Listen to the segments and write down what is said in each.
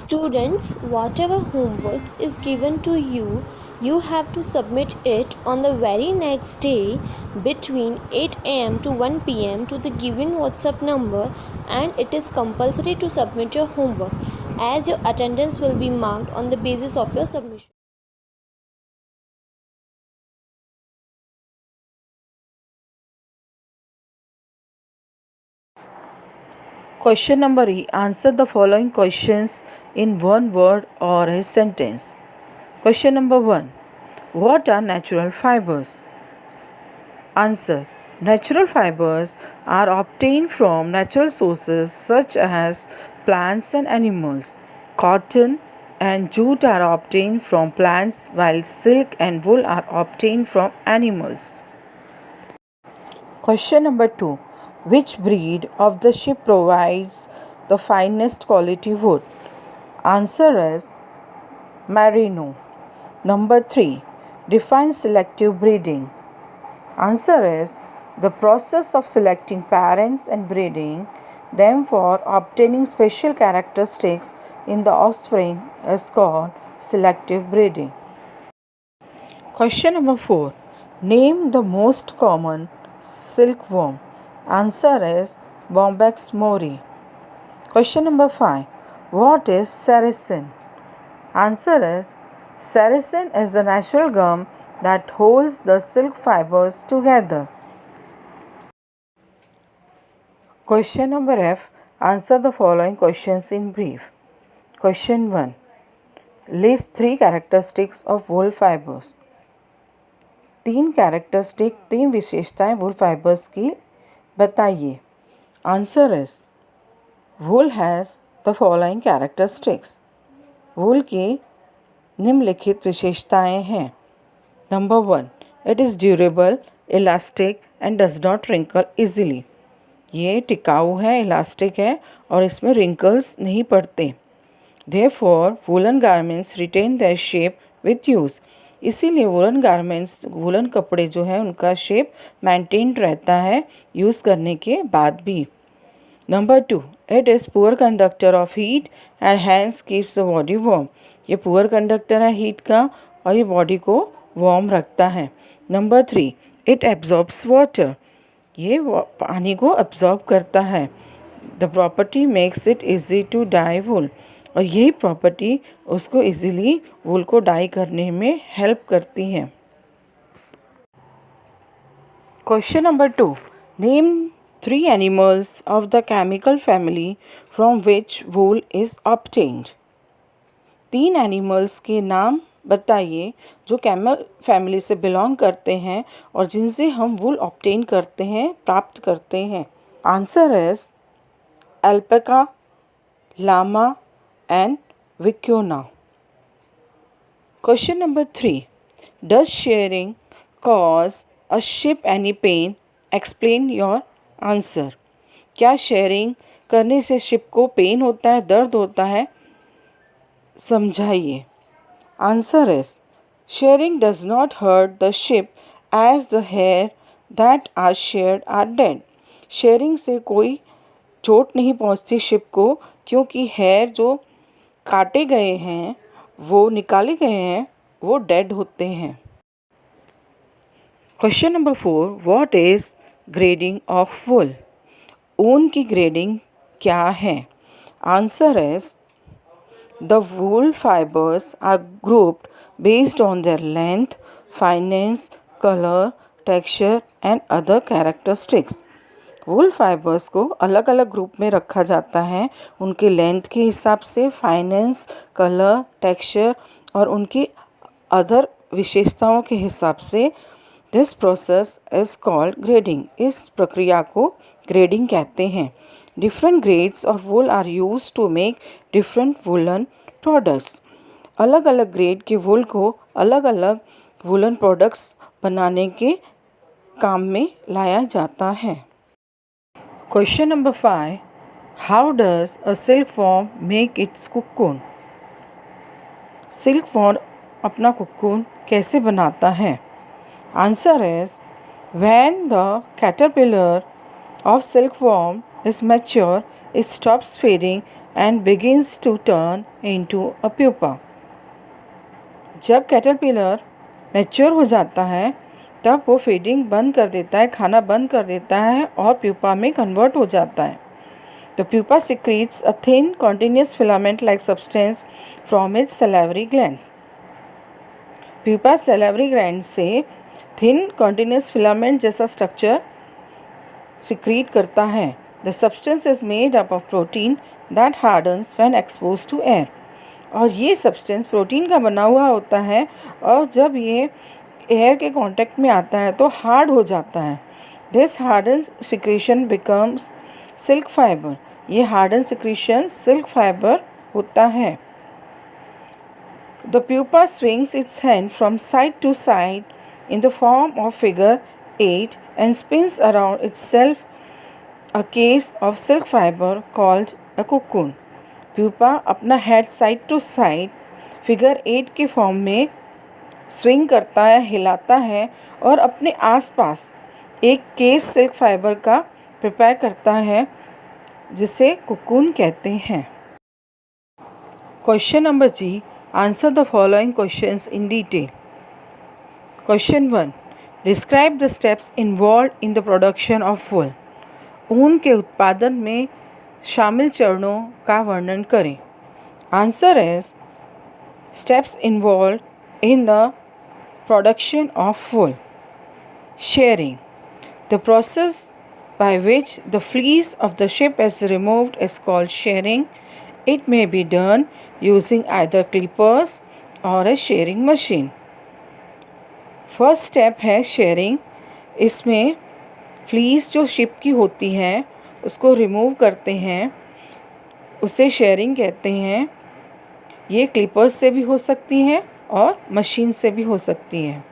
Students, whatever homework is given to you, you have to submit it on the very next day between 8 am to 1 pm to the given WhatsApp number, and it is compulsory to submit your homework as your attendance will be marked on the basis of your submission. Question number E. Answer the following questions in one word or a sentence. Question number 1. What are natural fibers? Answer. Natural fibers are obtained from natural sources such as plants and animals. Cotton and jute are obtained from plants, while silk and wool are obtained from animals. Question number 2. Which breed of the sheep provides the finest quality wool? Answer is Merino. Number 3. Define selective breeding. Answer is the process of selecting parents and breeding them for obtaining special characteristics in the offspring is called selective breeding. Question number 4. Name the most common silkworm. Answer is Bombyx mori. Question number 5. What is sericin? Answer is sericin is the natural gum that holds the silk fibers together. Question number F. Answer the following questions in brief. Question 1. List 3 characteristics of wool fibers. 3 विशेषताएं वूल fibres की बताइए. Answer is wool has the following characteristics. Wool की निम्नलिखित विशेषताएं हैं. Number 1. It is durable, elastic and does not wrinkle easily. ये टिकाऊ है, इलास्टिक है और इसमें रिंकल्स नहीं पड़ते. Therefore woollen garments retain their shape with use. इसीलिए वूलन गारमेंट्स, वूलन कपड़े जो हैं उनका शेप मेंटेन्ड रहता है यूज़ करने के बाद भी. Number 2. It is poor conductor of heat and hence keeps the body warm. ये पुअर कंडक्टर है हीट का और ये बॉडी को वार्म रखता है. नंबर 3. It absorbs water. ये पानी को एब्जॉर्ब करता है. The property makes it easy to dye wool. और यही प्रॉपर्टी उसको इजीली वूल को डाई करने में हेल्प करती है. Question number 2. Name 3 animals of the chemical family from which wool is obtained. 3 animals के नाम बताइए जो कैमल फैमिली से बिलोंग करते हैं और जिनसे हम वूल ऑब्टेन करते हैं, प्राप्त करते हैं. Answer is alpaca, llama and vicuna. Question number 3. Does sharing cause a ship any pain? Explain your answer. क्या शेयरिंग करने से शिप को पेन होता है, दर्द होता है? समझाइए. Answer is shearing does not hurt the sheep as the hair that are sheared are dead. Shearing से कोई चोट नहीं पहुंचती शिप को क्योंकि हेयर जो काटे गए हैं, वो निकाले गए हैं, वो डेड होते हैं. Question number 4. What is grading of wool. ऊन की ग्रेडिंग क्या है? Answer is the wool fibres are grouped based on their length, fineness, colour, texture and other characteristics. Wool fibres को अलग अलग ग्रुप में रखा जाता है उनके लेंथ के हिसाब से, फाइनेंस, कलर, टेक्सचर और उनकी अदर विशेषताओं के हिसाब से. This process is called grading. इस प्रक्रिया को ग्रेडिंग कहते हैं. Different grades of wool are used to make different woollen products. अलग अलग ग्रेड के वूल को अलग अलग वूलन प्रोडक्ट्स बनाने के काम में लाया जाता है. Question number 5. How does a silkworm make its cocoon? Silkworm अपना कोकून कैसे बनाता है? Answer is when the caterpillar of silkworm is mature, it stops feeding and begins to turn into a pupa. जब कैटरपिलर मैच्योर हो जाता है तब वो फीडिंग बंद कर देता है, खाना बंद कर देता है और प्यूपा में कन्वर्ट हो जाता है. The pupa secretes a thin continuous filament-like substance from its salivary glands. Pupa salivary glands से thin continuous filament जैसा स्ट्रक्चर secrete करता है. The substance is made up of protein that hardens when exposed to air. और ये substance protein का बना हुआ होता है और जब ये एयर के कांटेक्ट में आता है तो हार्ड हो जाता है. This harden secretion becomes silk fibre. ये हार्डन सिक्रीशन सिल्क फाइबर होता है. The pupa swings its hand from side to side in the form of figure 8 and spins around itself a case of silk fiber called a cocoon. Pupa अपना head side to side figure 8 के form में swing करता है, हिलाता है और अपने आसपास एक केस सिल्क फाइबर का प्रिपेयर करता है जिसे कोकून कहते हैं. Question number G. Answer the following questions in detail. Question 1. Describe the steps involved in the production of wool. ऊन के उत्पादन में शामिल चरणों का वर्णन करें. Answer is steps involved in the production of wool. Shearing. The process by which the fleece of the sheep is removed is called shearing. It may be done using either clippers or a shearing machine. First step है sharing. इसमें fleece जो ship की होती है उसको remove करते हैं, उसे शेयरिंग कहते हैं. ये क्लिपर्स से भी हो सकती हैं और मशीन से भी हो सकती हैं.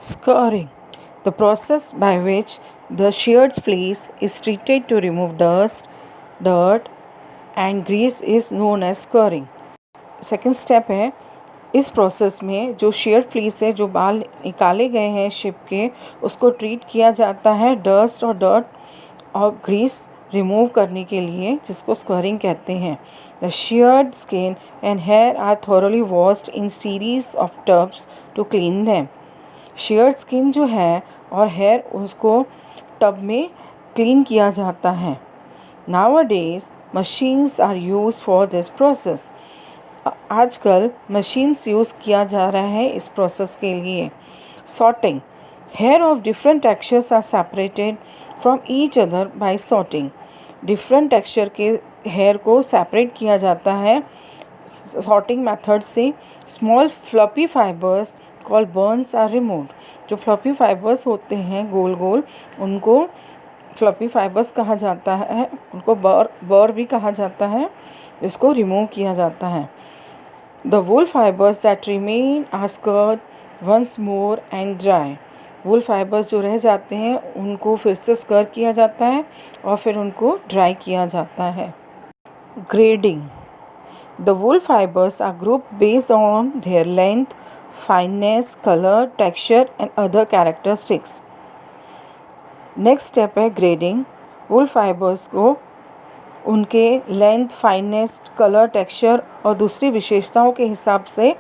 Scouring. The process by which the sheared fleece is treated to remove dust, dirt and grease is known as scouring. Second step है इस प्रोसेस में जो शेयर्ड फ्लीस है, जो बाल निकाले गए हैं शिप के, उसको ट्रीट किया जाता है डस्ट और डर्ट और ग्रीस रिमूव करने के लिए, जिसको स्क्वरिंग कहते हैं. The sheared skin and hair are thoroughly washed in series of tubs to clean them. Sheared skin जो है और हेयर उसको टब में क्लीन किया जाता है. Nowadays machines are used for this process. आजकल मशीन्स यूज़ किया जा रहा है इस प्रोसेस के लिए. Sorting. Hair of different textures are separated from each other by sorting. Different texture के हेयर को सेपरेट किया जाता है सॉर्टिंग मेथड से. Small fluffy fibres called burns are removed. जो फ्लफी फाइबर्स होते हैं गोल गोल, उनको फ्लफी फाइबर्स कहा जाता है, उनको बर भी कहा जाता है, इसको रिमूव किया जाता है. The wool fibers that remain are scoured once more and dry. wool fibers जो रह जाते हैं उनको फिर से स्कर किया जाता है और फिर उनको ड्राई किया जाता है. Grading. The wool fibers are grouped based on their length, fineness, color, texture and other characteristics. Next step है ग्रेडिंग. wool fibers को उनके लेंथ, फाइनेस, कलर, टेक्सचर और दूसरी विशेषताओं के हिसाब से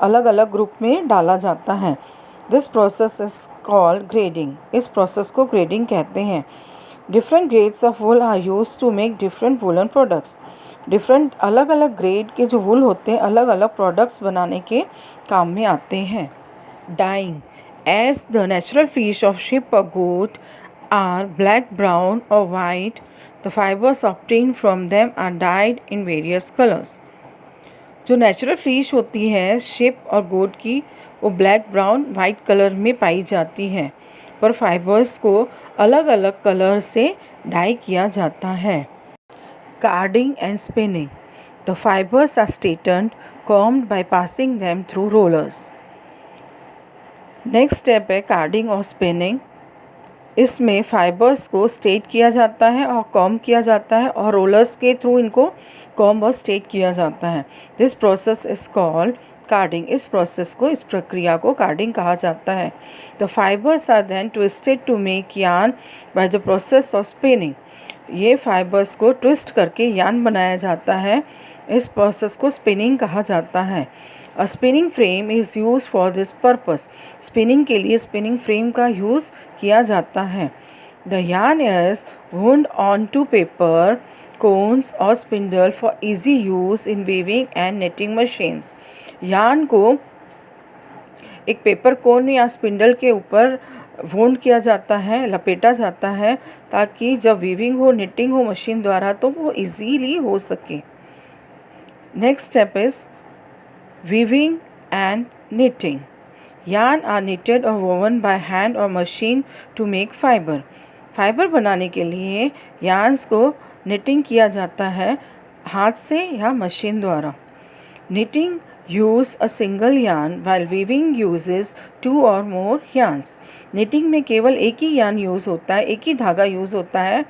अलग अलग ग्रुप में डाला जाता है. This process is called grading. इस प्रोसेस को ग्रेडिंग कहते हैं. Different grades of wool are used to make different woollen products. Different अलग अलग ग्रेड के जो वूल होते हैं अलग अलग प्रोडक्ट्स बनाने के काम में आते हैं. Dyeing. As the natural fleece of sheep और गोट आर ब्लैक, ब्राउन और white, the fibers obtained from them are dyed in various colors. जो नेचुरल फिश होती है शिप और गोट की, वो ब्लैक, ब्राउन, वाइट कलर में पाई जाती है, पर फाइबर्स को अलग अलग कलर से डाई किया जाता है. Carding and spinning. The fibres are straightened, combed by passing them through rollers. Next step है कार्डिंग और स्पिनिंग. इसमें फाइबर्स को स्ट्रेट किया जाता है और कॉम्ब किया जाता है और रोलर्स के थ्रू इनको कॉम्ब और स्ट्रेट किया जाता है. This process is called carding. इस प्रोसेस को, इस प्रक्रिया को कार्डिंग कहा जाता है. The fibres are then twisted to make yarn by the process of spinning. ये फाइबर्स को ट्विस्ट करके यान बनाया जाता है। इस प्रोसेस को स्पिनिंग कहा जाता है। A spinning frame is used for this purpose. Spinning के लिए स्पिनिंग फ्रेम का यूज़ किया जाता है। द यान is wound onto paper cones और spindle for easy use in weaving and knitting machines. यान को एक पेपर कोन या स्पिंडल के ऊपर वोंड किया जाता है, लपेटा जाता है, ताकि जब वीविंग हो, निटिंग हो मशीन द्वारा तो वो इजीली हो सके। Next step is weaving and knitting. Yarn are knitted or woven by hand or machine to make fiber. Fibre बनाने के लिए yarns को knitting किया जाता है हाथ से या मशीन द्वारा। Knitting use a single yarn while weaving uses two or more yarns. Knitting में केवल एक ही yarn यूज़ होता है, एक ही धागा यूज़ होता है,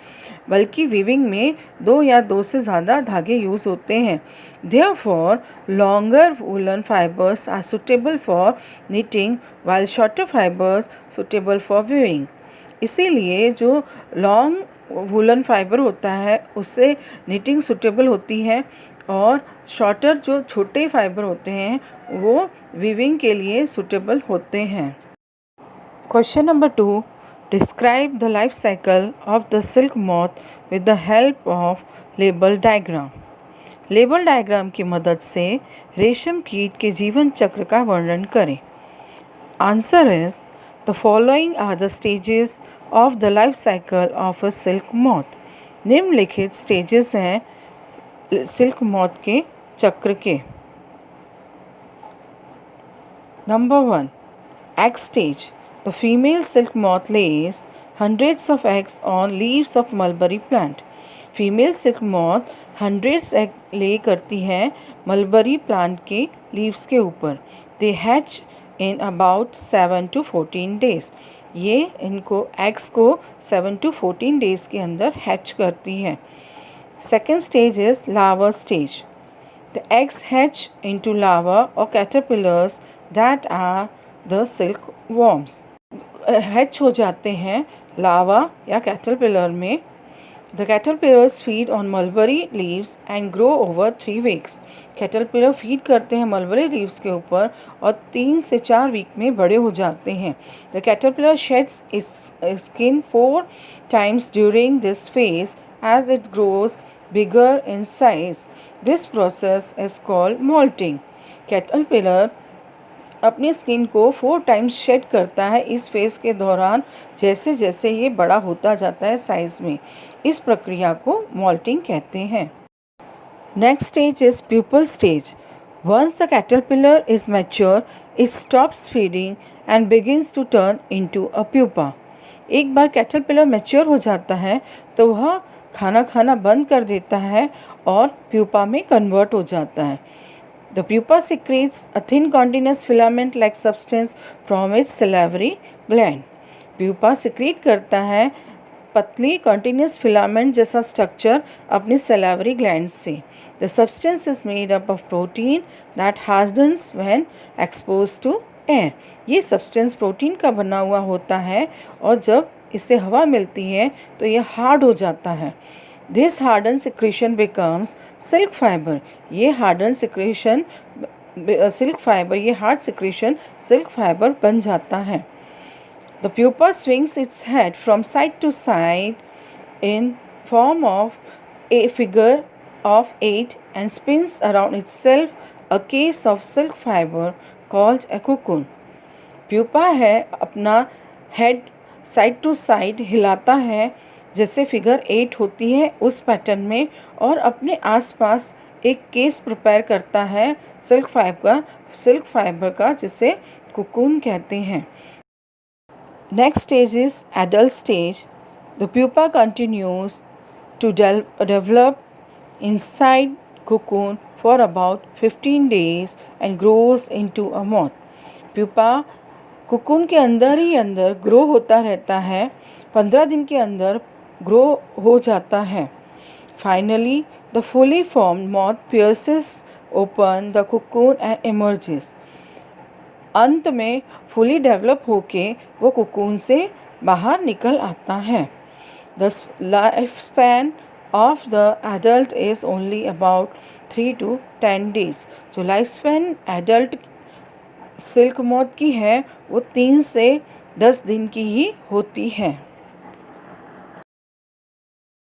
बल्कि weaving में दो या दो से ज़्यादा धागे यूज़ होते हैं। Therefore, longer woolen fibers are suitable for knitting while shorter fibers suitable for weaving. इसीलिए जो लॉन्ग वूलन फाइबर होता है उससे knitting suitable होती है और शॉर्टर जो छोटे फाइबर होते हैं वो वीविंग के लिए सूटेबल होते हैं। Question number 2, describe the life cycle of the silk moth with the help of label diagram. Label diagram की मदद से रेशम कीट के जीवन चक्र का वर्णन करें। Answer is the following are the stages of the life cycle of a silk moth. निम्नलिखित स्टेजेस हैं सिल्क मॉथ के चक्र के। Number 1, egg stage. The female silk moth lays hundreds of eggs on leaves of mulberry plant. Female silk moth hundreds egg lay करती है mulberry plant के leaves के ऊपर। They hatch in about 7 to 14 days. ये इनको eggs को 7 to 14 days के अंदर हैच करती है। Second stage is larva stage. The eggs hatch into larvae or caterpillars that are the silkworms. Hatch हो जाते हैं लावा या कैटरपिलर में। The caterpillars feed on mulberry leaves and grow over 3 weeks. Caterpillar feed करते हैं mulberry leaves के ऊपर और 3 से 4 वीक में बड़े हो जाते हैं। The caterpillar sheds its skin 4 times during this phase as it grows bigger in size. This process is called molting. Caterpillar अपनी स्किन को 4 टाइम्स शेड करता है इस फेज़ के दौरान, जैसे जैसे ये बड़ा होता जाता है साइज़ में। इस प्रक्रिया को मॉल्टिंग कहते हैं। Next stage is pupal stage. Once the caterpillar is mature, it stops feeding and begins to turn into a pupa. एक बार कैटरपिलर मैच्योर हो जाता है तो वह खाना खाना बंद कर देता है और प्यूपा में कन्वर्ट हो जाता है। The pupa secretes a thin continuous filament like substance from its salivary gland. Pupa secrete करता है पतली कॉन्टिन्यूस फिलामेंट जैसा स्ट्रक्चर अपनी सैलिवरी ग्लैंड से. The substance is made up of protein that hardens when expose to air. ये substance protein का बना हुआ होता है और जब इससे हवा मिलती है तो ये हार्ड हो जाता है. This harden secretion becomes silk fibre. ये हार्डन सिक्रेशन सिल्क फाइबर, ये हार्ड सिक्रेशन सिल्क फाइबर बन जाता है. The pupa swings its head from side to side in form of a figure of 8 and spins around itself a case of silk fibre called a cocoon. Pupa है अपना head side to side हिलाता है जैसे figure 8 होती है उस pattern में, और अपने आसपास एक केस प्रिपेयर करता है सिल्क फाइबर का जिसे कोकून कहते हैं. Next stage is adult stage. The pupa continues to develop inside cocoon for about 15 days and grows into a moth. Pupa cocoon के अंदर ही अंदर ग्रो होता रहता है, 15 दिन के अंदर ग्रो हो जाता है. Finally the fully formed moth pierces open the cocoon and emerges. अंत में फुली डेवलप होके वो कोकून से बाहर निकल आता है. The lifespan of the adult is only about 3 to 10 days. जो life span adult silk moth की है वो 3 से 10 दिन की ही होती है.